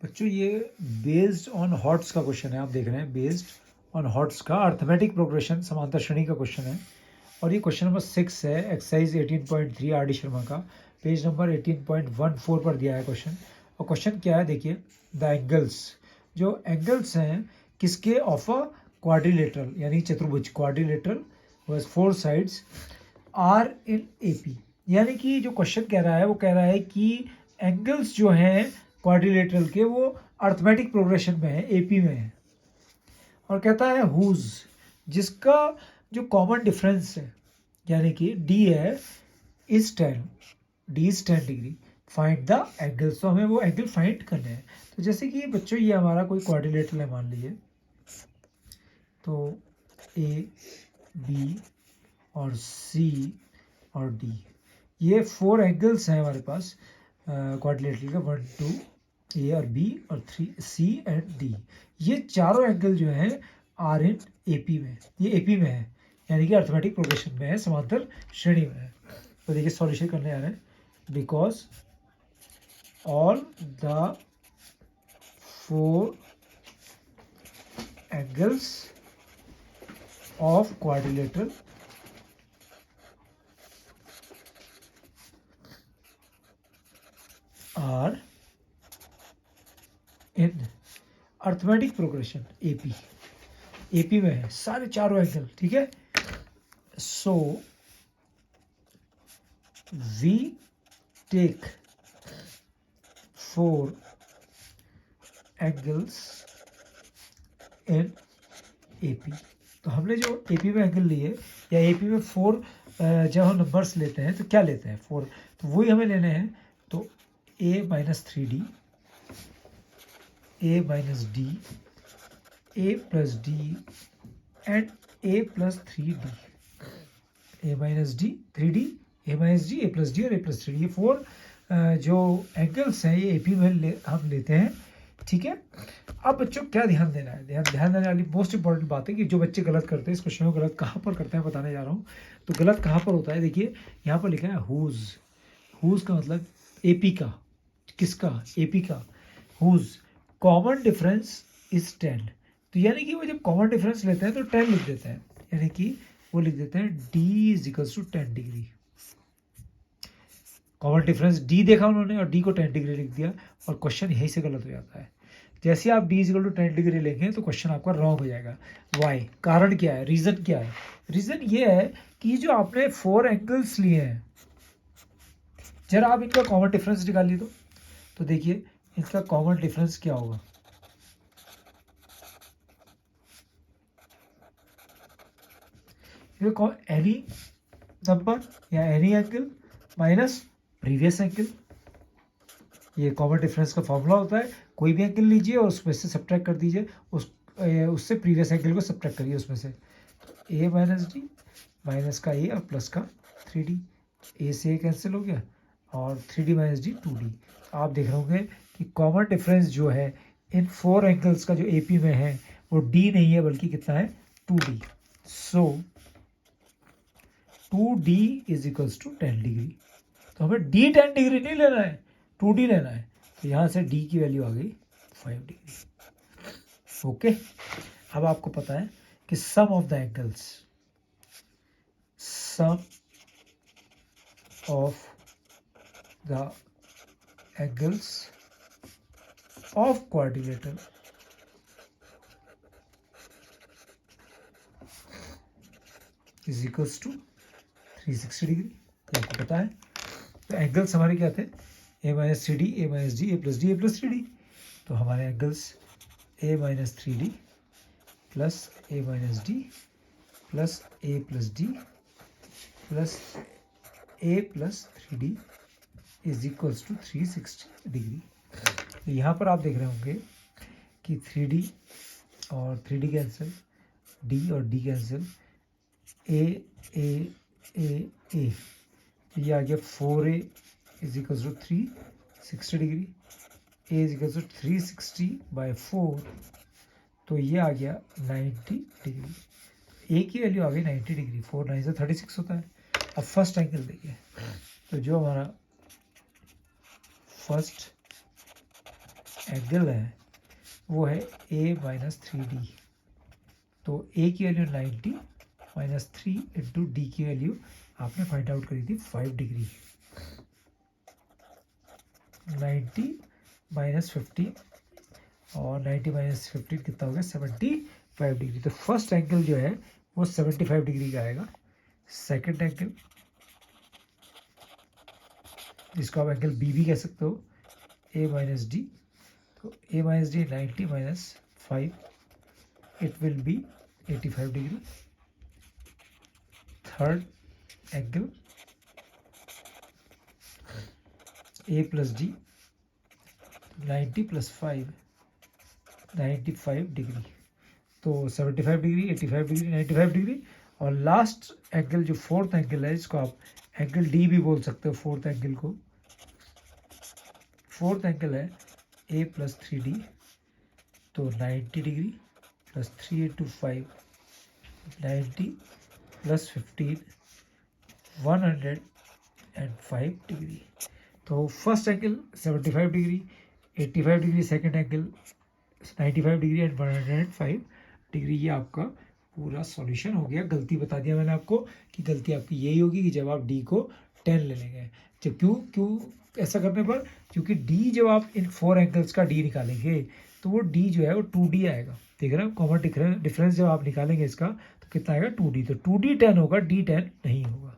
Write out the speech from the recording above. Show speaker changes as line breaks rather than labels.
बच्चों ये based on hots का क्वेश्चन है, आप देख रहे हैं बेस्ड ऑन हॉट्स का अर्थमेटिक प्रोग्रेशन समांतर श्रेणी का क्वेश्चन है। और ये क्वेश्चन नंबर 6 है, एक्सरसाइज 18.3 आर डी शर्मा का, पेज नंबर 18.14 पर दिया है क्वेश्चन। और क्वेश्चन क्या है देखिए, द एंगल्स, जो एंगल्स हैं किसके, ऑफ अ क्वाड्रिलेटरल यानी चतुर्भुज, क्वाड्रिलेटरल वस 4 साइड्स आर इन एपी। यानी कि जो क्वेश्चन कह रहा है वो कह रहा है कि एंगल्स जो हैं क्वाड्रिलेटरल के वो अर्थमेटिक प्रोग्रेशन में है, एपी में है। और कहता है हुज, जिसका जो कॉमन डिफरेंस है यानी कि डी है, is 10, D is 10 degree, find the angles. तो हमें वो एंगल फाइंड करने हैं। तो जैसे कि बच्चों ये हमारा कोई क्वाड्रिलेटरल है मान लीजिए, तो ए बी और सी और डी, ये 4 एंगल्स हैं हमारे पास क्वाड्रिलेटरल के, 1 2 ए और बी और 3 सी एंड डी। ये चारों एंगल जो हैं आर इन एपी में, ये एपी में है यानी कि अर्थमेटिक प्रोग्रेशन में है, समांतर श्रेणी में है। तो देखिए सॉल्यूशन करने आ रहे हैं, because all the 4 angles of quadrilateral are in arithmetic progression AP, AP में है सारे चारों एंगल, ठीक है। So we take 4 angles in AP. तो हमने जो एपी में एंगल लिए या एपी में 4 जब हम नंबर्स लेते हैं तो क्या लेते हैं, 4, तो वही हमें लेने हैं। तो a minus 3d, a minus D, a plus D and a plus 3d, a minus D 3d, a minus D, a plus D और a प्लस 3d, ये 4 जो एंगल्स हैं ये एपी में हम लेते हैं, ठीक है। अब बच्चों क्या ध्यान देना है, ध्यान देने वाली मोस्ट इंपॉर्टेंट बात है कि जो बच्चे गलत करते हैं इस क्वेश्चन को, गलत कहाँ पर करते हैं बताने जा रहा हूँ। तो गलत कहाँ पर होता है, देखिए यहाँ पर लिखा है हुज, हुज का मतलब एपी का, किसका, एपी का, हुज कॉमन डिफरेंस इज 10। तो यानी कि वो जब कॉमन डिफरेंस लेते हैं तो 10 लिख देते हैं, यानी कि वो लिख देते हैं d is equals to 10 degree. Common difference d देखा उन्होंने और डी को 10 डिग्री लिख दिया, और क्वेश्चन यहीं से गलत हो जाता है। जैसे आप डी इक्वल टू 10 डिग्री लेंगे तो क्वेश्चन आपका रॉन्ग हो जाएगा। वाई, कारण क्या है, रीजन क्या है, रीजन ये है कि जो आपने 4 एंगल्स लिए हैं, जरा आप इनका कॉमन डिफरेंस निकालिए तो देखिए इनका कॉमन डिफरेंस क्या होगा, एनी नंबर या any angle minus previous angle, ये कॉमन डिफरेंस का फॉर्मूला होता है। कोई भी एंगल लीजिए और उसमें से सब्ट्रैक्ट कर दीजिए, उससे प्रीवियस एंगल को सब्ट्रैक्ट करिए उसमें से। ए माइनस डी, माइनस का ए और प्लस का 3d, ए से ए कैंसिल हो गया और 3d माइनस डी 2d। आप देख रहे होंगे कि कॉमन डिफरेंस जो है इन 4 एंगल्स का जो एपी में है वो डी नहीं है बल्कि कितना है, 2d। So 2d is equals to 10 degree. तो हमें डी 10 डिग्री नहीं लेना है, 2d लेना है। तो यहाँ से d की वैल्यू आ गई 5 डिग्री। ओके, अब आपको पता है कि sum of the angles, sum of the angles of quadrilateral is equals to 360 degree. ये आपको पता है। तो एंगल्स हमारे क्या थे, A minus 3d, A minus D, A plus D, A plus 3d। तो हमारे angles A minus 3d plus A minus D plus A plus D plus A plus 3d is equals to 360 degree. तो यहाँ पर आप देख रहे होंगे कि 3d और 3d कैंसिल, d और d cancel, a a a a, ये आ गया 4a is equals to 360 degree, a is equals to 360 by 4, तो ये आ गया 90 डिग्री। ए की वैल्यू आ गई 90 डिग्री, 4 9 से 36 होता है। अब फर्स्ट एंगल देखिए, तो जो हमारा फर्स्ट एंगल है वो है a माइनस 3d। तो a की वैल्यू 90 माइनस 3 इंटू डी की वैल्यू आपने फाइंड आउट करी थी 5 डिग्री। 90 माइनस 15 और 90 माइनस 15 कितना हो गया 75 डिग्री। तो फर्स्ट एंगल जो है वो 75 डिग्री का आएगा। सेकंड एंगल जिसको आप एंगल बी भी कह सकते हो, a माइनस डी। तो a minus D 90 minus 5 it will be 85 degree. Third angle a plus D 90 plus 5 95 degree. तो 75 डिग्री, 85 डिग्री, 95 डिग्री। और लास्ट एंगल जो फोर्थ एंगल है, इसको आप एंगल डी भी बोल सकते हो। फोर्थ एंगल को, फोर्थ एंगल है a प्लस 3d। तो 90 degree plus 3 into 5 90 plus 15 105 degree. तो first angle 75 degree, 85 degree second angle, 95 degree and 105 degree. ये आपका पूरा सॉल्यूशन हो गया। गलती बता दिया मैंने आपको कि गलती आपकी यही होगी कि जब आप डी को 10 ले लेंगे। जब क्यों ऐसा करने पर, क्योंकि डी जब आप इन 4 एंगल्स का डी निकालेंगे तो वो डी जो है वो 2d आएगा। देख रहे हो कॉमन डिफरेंस जब आप निकालेंगे इसका तो कितना आएगा 2d। तो 2d 10 होगा, d 10 नहीं होगा।